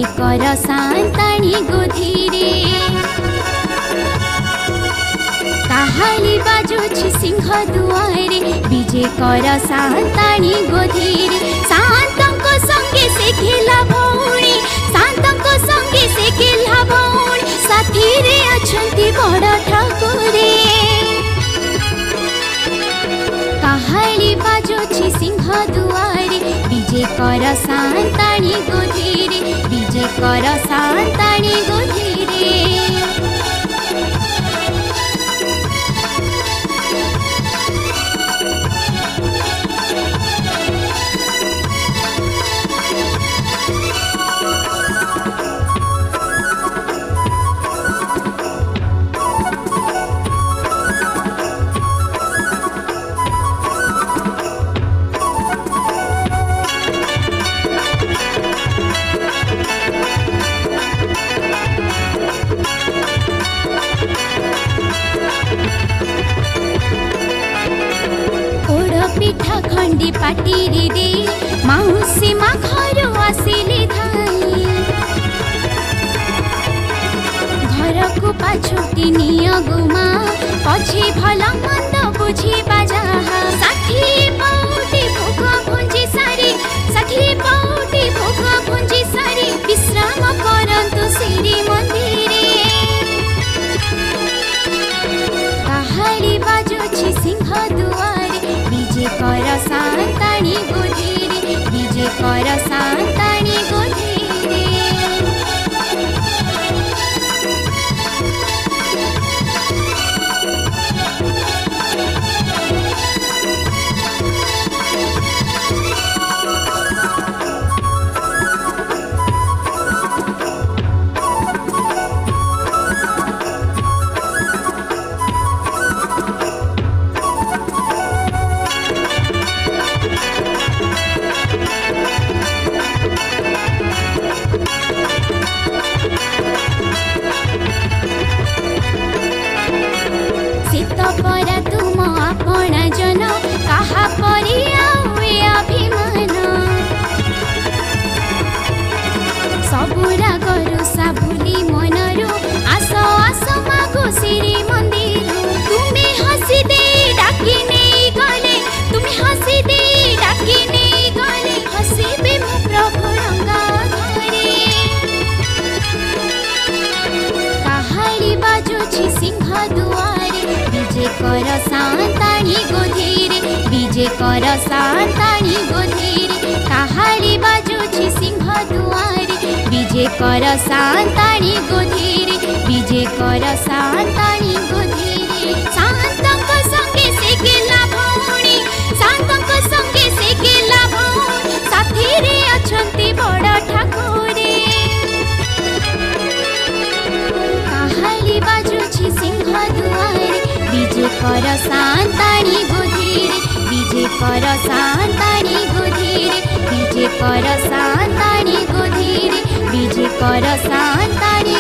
विजे कर सांताणी गोधीरे काहाली बाजुछि सिंह दुआरे विजे कर सांताणी गोधीरे शांतंक संगे से खेला भौणी शांतंक संगे से खेला भौणी साथी रे अछंती बड़ ठाकुरे काहाली बाजुछि सिंह दुआरे विजे कर सांताणी गोधीरे विजे कर सांताणी गोधीरे पिठा खंडी पाटी दे माउसी मा घर आसिले धाई घर को पाछोटी निय गुमा पछी भला मंद बुझी बाजा साठी पौटी भोग भुंजी सारी साठी पौटी भोग भुंजी सारी विश्राम करंतु श्री मंदिरे काहाली बाजुछि सिंह दुआरे विजे कर सांताणी गोधीरे विजे कर सांताणी गोधीरे परा तुम आपना जन कहा परी आवे अभिमान सबुरा गरु साभुली मनरु आस आस मागो श्री मंदिर तुमे हसी दे डाकी नहीं गले तुमे हसी दे डाकी नहीं गले हसीबे मो प्रभु रंगा धरे काहाली बाजुछि सिंह दुआरे विजे कर सांताणी गोधीरे विजे कर सांताणी गोधीरे काहाली बाजुछि सिंह दुआरे विजे कर सांताणी गोधीरे विजे कर सांताणी गोधीरे शांतंक संगे से गेला भौणी शांतंक संगे से गेला भौणी साथी रे अछंती बड़ ठाकुरे काहाली बाजुछि सिंह दुआरे विजे कर सांताणी गोधीरे विजे कर सांताणी गोधीरे विजे कर सांताणी गोधीरे विजे कर सांताणी।